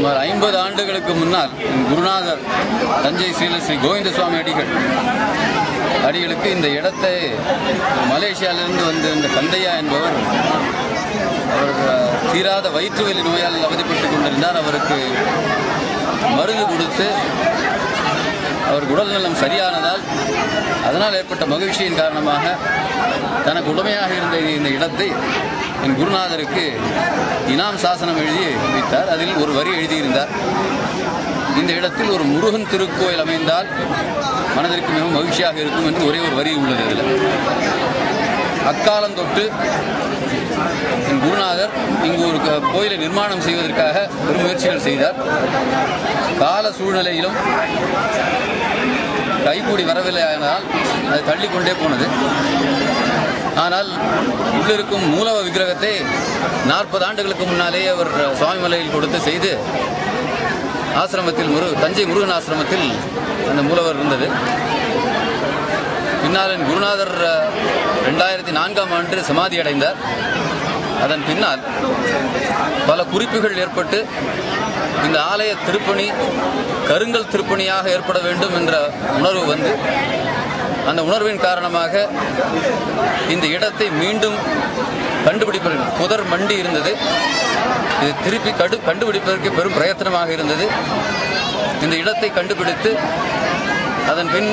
சுமார் 50 ஆண்டுகளுக்கு முன்னால் குருநாதர் தஞ்சை ஸ்ரீ கோவிந்த சுவாமி அடிகளுக்கு இந்த இடத்தை மலேசியாவிலிருந்து வந்து இந்த கந்தையா என்பவர் அவர் தீராத வயிற்று வலி நோயால் அவதிப்பட்டுக் கொண்டிருந்தார். அவருக்கு மருந்து கொடுத்து அவருக்கு உடல்நலம் சரியானதால் அதனால் ஏற்பட்ட மகிழ்ச்சியின் காரணமாக தனக்கு உடமையாக இருந்த இந்த இடத்தை என் குருநாதருக்கு இனாம் சாசனம் எழுதி வைத்தார். அதில் ஒரு வரி எழுதியிருந்தார், இந்த இடத்தில் ஒரு முருகன் திருக்கோயில் அமைந்தால் மனதிற்கு மிகவும் மகிழ்ச்சியாக இருக்கும் என்று ஒரே ஒரு வரி உள்ளது. இதில் அக்காலம் தொட்டு என் குருநாதர் இங்கு ஒரு கோயிலை நிர்மாணம் செய்வதற்காக பெரும் முயற்சிகள் செய்தார். கால சூழ்நிலையிலும் கைகூடி வரவில்லை, ஆனால் அது தள்ளிக்கொண்டே போனது. ஆனால் உள்ளிருக்கும் மூலவ விக்கிரகத்தை 40 ஆண்டுகளுக்கு முன்னாலே அவர் சுவாமிமலையில் கொடுத்து செய்து ஆசிரமத்தில் தஞ்சை முருகன் ஆசிரமத்தில் அந்த மூலவர் இருந்தது. பின்னால் என் குருநாதர் 2004ஆம் ஆண்டு சமாதி அடைந்தார். அதன் பின்னால் பல குறிப்புகள் ஏற்பட்டு இந்த ஆலய திருப்பணி கருங்கல் திருப்பணியாக ஏற்பட வேண்டும் என்ற உணர்வு வந்து அந்த உணர்வின் காரணமாக இந்த இடத்தை மீண்டும் கண்டுபிடிப்பதற்கு புதர் மண்டி இருந்தது. இது திருப்பி கண்டுபிடிப்பதற்கு பெரும் பிரயத்தனமாக இருந்தது. இந்த இடத்தை கண்டுபிடித்து அதன் பின்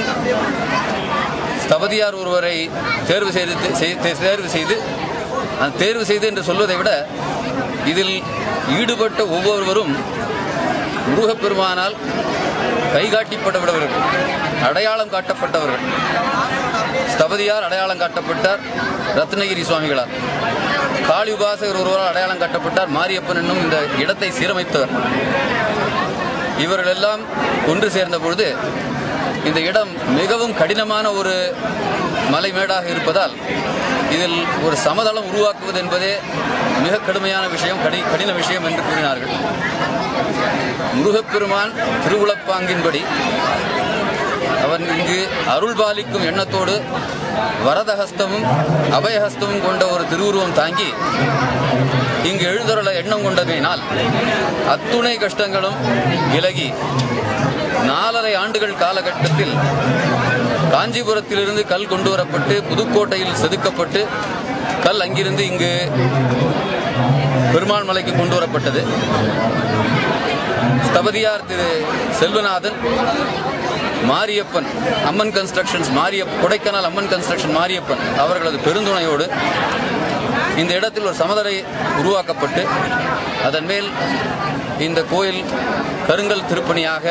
ஸ்தபதியார் ஒருவரை தேர்வு செய்து அந்த தேர்வு செய்து என்று சொல்வதை விட இதில் ஈடுபட்ட ஒவ்வொருவரும் முருகப்பெருமானால் கைகாட்டிப்பட்டவர்கள், அடையாளம் காட்டப்பட்டவர்கள். ஸ்தபதியார் அடையாளம் காட்டப்பட்டார் ரத்னகிரி சுவாமிகளால், காளி உபாசகர் ஒருவரால் அடையாளம் காட்டப்பட்டார் மாரியப்பன் என்னும் இந்த இடத்தை சீரமைத்தவர். இவர்கள் எல்லாம் ஒன்று சேர்ந்த பொழுது இந்த இடம் மிகவும் கடினமான ஒரு மலைமேடாக இருப்பதால் இதில் ஒரு சமதளம் உருவாக்குவது என்பதே மிக கடுமையான விஷயம், கடின விஷயம் என்று கூறினார்கள். முருகப்பெருமான் திருவுளப்பாங்கின்படி அவன் இங்கு அருள் பாலிக்கும் எண்ணத்தோடு வரதஹஸ்தமும் அபயஹஸ்தமும் கொண்ட ஒரு திருவுருவம் தாங்கி இங்கு எழுந்தருள எண்ணம் கொண்டமையினால் அத்துணை கஷ்டங்களும் விலகி 4½ ஆண்டுகள் காலகட்டத்தில் காஞ்சிபுரத்திலிருந்து கல் கொண்டு வரப்பட்டு புதுக்கோட்டையில் செதுக்கப்பட்டு கல் அங்கிருந்து இங்கு பெருமாள் மலைக்கு கொண்டு வரப்பட்டது. ஸ்தபதியார் திரு செல்வநாதன் மாரியப்பன் அம்மன் கன்ஸ்ட்ரக்ஷன்ஸ் கொடைக்கானல் அம்மன் கன்ஸ்ட்ரக்ஷன் மாரியப்பன் அவர்களது பெருந்துணையோடு இந்த இடத்தில் ஒரு சமதரை உருவாக்கப்பட்டு அதன் மேல் இந்த கோயில் கருங்கல் திருப்பணியாக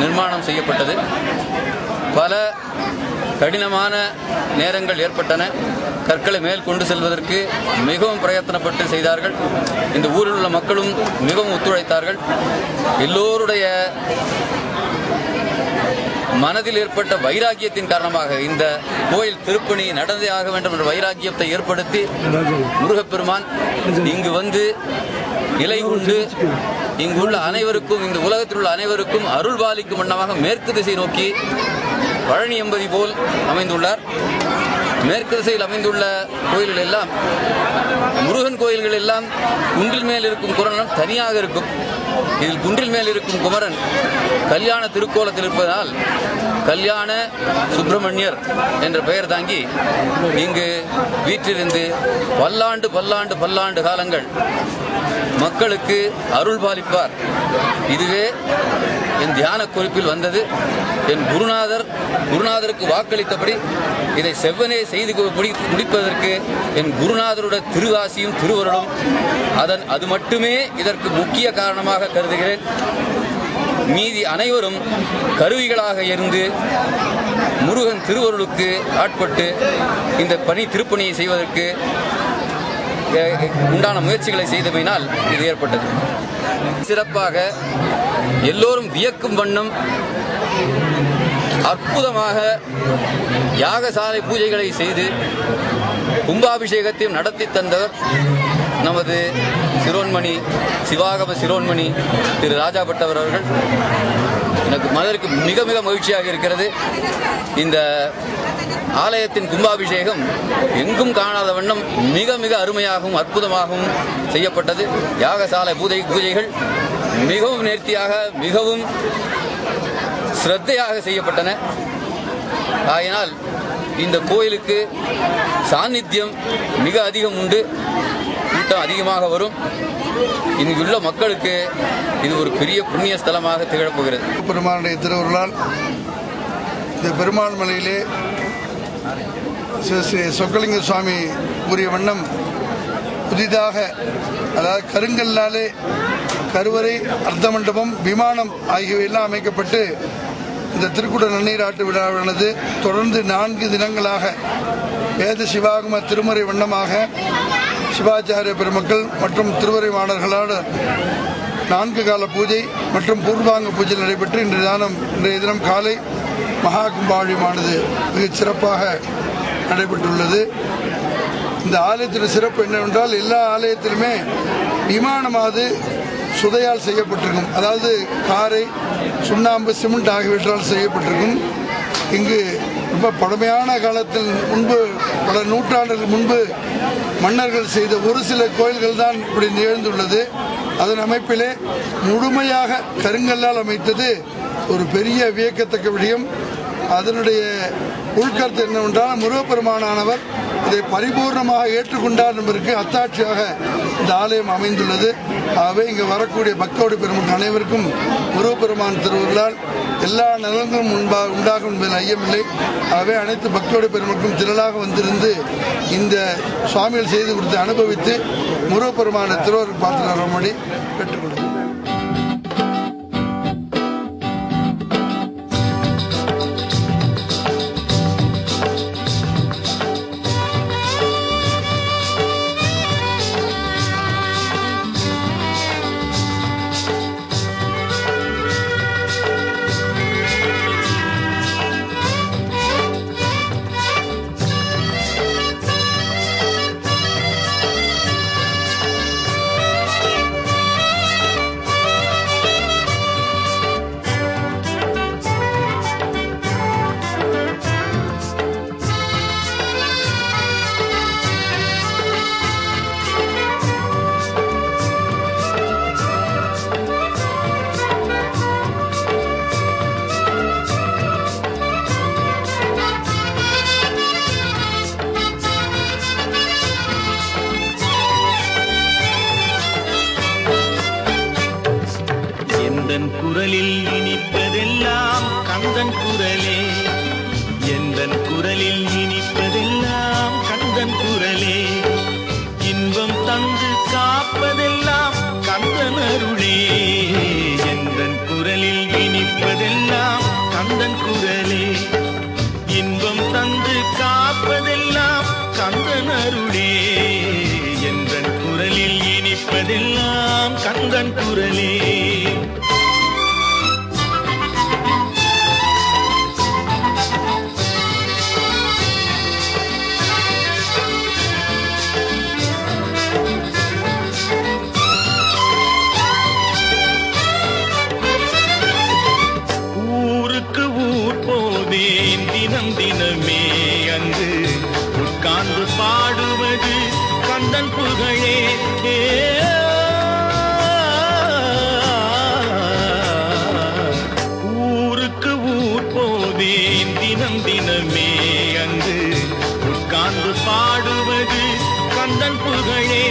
நிர்மாணம் செய்யப்பட்டது. பல கடினமான நேரங்கள் ஏற்பட்டன. கற்களை மேல் கொண்டு செல்வதற்கு மிகவும் பிரயத்தனப்பட்டு செய்தார்கள். இந்த ஊரில் உள்ள மக்களும் மிகவும் ஒத்துழைத்தார்கள். எல்லோருடைய மனதில் ஏற்பட்ட வைராக்கியத்தின் காரணமாக இந்த கோயில் திருப்பணி நடந்தே ஆக வேண்டும் என்ற வைராக்கியத்தை ஏற்படுத்தி முருகப்பெருமான் இங்கு வந்து நிலை கொண்டு இங்குள்ள அனைவருக்கும், இந்த உலகத்தில் உள்ள அனைவருக்கும் அருள் பாலிக்கும் வண்ணமாக மேற்கு திசை நோக்கி பழனி எம்பதி போல் அமைந்துள்ளார். மேற்கு திசையில் அமைந்துள்ள கோயில்கள் எல்லாம், முருகன் கோயில்கள் எல்லாம் குன்றில் மேல் இருக்கும் குமரன் தனியாக இருக்கும். இதில் குன்றில் மேல் இருக்கும் குமரன் கல்யாண திருக்கோலத்தில் இருப்பதால் கல்யாண சுப்பிரமணியர் என்ற பெயர் தாங்கி இங்கு வீற்றிருந்து பல்லாண்டு காலங்கள் மக்களுக்கு அருள் பாலிப்பார். இதுவே என் தியான குறிப்பில் வந்தது. என் குருநாதருக்கு வாக்களித்தபடி இதை செவ்வனே செய்து முடிப்பதற்கு என் குருநாதருடைய திருவாசியும் திருவருளும் அது மட்டுமே இதற்கு முக்கிய காரணமாக கருதுகிறேன். மீதி அனைவரும் கருவிகளாக இருந்து முருகன் திருவருளுக்கு ஆட்பட்டு இந்த திருப்பணியை செய்வதற்கு உண்டான முயற்சிகளை செய்தமையினால் இது ஏற்பட்டது. சிறப்பாக எல்லோரும் வியக்கும் வண்ணம் அற்புதமாக யாகசாலை பூஜைகளை செய்து கும்பாபிஷேகத்தையும் நடத்தி தந்தவர் நமது சிவாகம சிரோன்மணி திரு ராஜாபட்டவர் அவர்கள். எனக்கு மனதிற்கு மிக மிக மகிழ்ச்சியாக இருக்கிறது. இந்த ஆலயத்தின் கும்பாபிஷேகம் எங்கும் காணாத வண்ணம் மிக மிக அருமையாகவும் அற்புதமாகவும் செய்யப்பட்டது. யாகசாலை பூஜைகள் மிகவும் நேர்த்தியாக மிகவும் சிரத்தையாக செய்யப்பட்டன. ஆகையினால் இந்த கோயிலுக்கு சாநித்தியம் மிக அதிகம் உண்டு, கூட்டம் அதிகமாக வரும். இங்குள்ள மக்களுக்கு இது ஒரு பெரிய புண்ணிய ஸ்தலமாக திகழப்போகிறது. பெருமானுடைய திருவருளால் இந்த பெருமாள் மலையிலே ஸ்ரீ சொக்கலிங்க சுவாமி கூறிய வண்ணம் புதிதாக, அதாவது கருங்கல்லாலே கருவறை, அர்த்த மண்டபம், விமானம் ஆகியவையெல்லாம் அமைக்கப்பட்டு இந்த திருக்குட நன்னீராட்டு விழாவானது தொடர்ந்து 4 தினங்களாக வேத சிவாகம திருமுறை வண்ணமாக சிவாச்சாரிய பெருமக்கள் மற்றும் திருவரை மாணவர்களால் 4 கால பூஜை மற்றும் பூர்வாங்க பூஜை நடைபெற்று இன்றைய தினம் காலை மகா கும்பாபிஷேகமானது மிகச் சிறப்பாக நடைபெற்றுள்ளது. இந்த ஆலயத்தின் சிறப்பு என்னவென்றால், எல்லா ஆலயத்திலுமே விமானமானது சுதையால் செய்யப்பட்டிருக்கும். அதாவது காரை, சுண்ணாம்பு, சிமெண்ட் ஆகியவற்றால் செய்யப்பட்டிருக்கும். இங்கு ரொம்ப பழமையான காலத்தில் முன்பு, பல நூற்றாண்டுகள் முன்பு மன்னர்கள் செய்த ஒரு சில கோயில்கள் தான் இப்படி நிகழ்ந்துள்ளது. அதன் அமைப்பிலே முழுமையாக கருங்கல்லால் அமைத்தது ஒரு பெரிய வியக்கத்தக்க விடயம். அதனுடைய உள்கருத்து என்னவென்றால், முருகப்பெருமானானவர் இதை பரிபூர்ணமாக ஏற்றுக்கொண்டார் என்பதற்கு அத்தாட்சியாக இந்த ஆலயம் அமைந்துள்ளது. ஆகவே இங்கு வரக்கூடிய பக்தோடு பெருமக்கள் அனைவருக்கும் முருகப்பெருமான் திருவருளால் எல்லா நலன்களும் உண்டாகும் என்பதில் ஐயமில்லை. ஆகவே அனைத்து பக்தோடு பெருமக்களும் திரளாக வந்திருந்து இந்த சுவாமிகள் செய்து கொடுத்து அனுபவித்து முருகப்பெருமான திருவருள் பார்த்து வரும்படி பெற்றுக்கொள்கிறேன். குரலில் இனிப்பதெல்லாம் கந்தன் குரலே, எந்தன் குரலில் இனிப்பதெல்லாம் கந்தன் குரலே, இன்பம் தந்து காப்பதெல்லாம் கந்தன் அருளே, எந்தன் குரலில் இனிப்பதெல்லாம் கந்தன் குரலே, இன்பம் தந்து காப்பதெல்லாம் கந்தன் அருளே, எந்தன் குரலில் இனிப்பதெல்லாம் கந்தன் குரலே. தினம் தினமே அங்கு உட்கார்ந்து பாடுவது கந்தன் புகழே. ஊருக்கு ஊர் போவேன் தினம் தினமே அங்கு உட்கார்ந்து பாடுவது கந்தன் புகழே.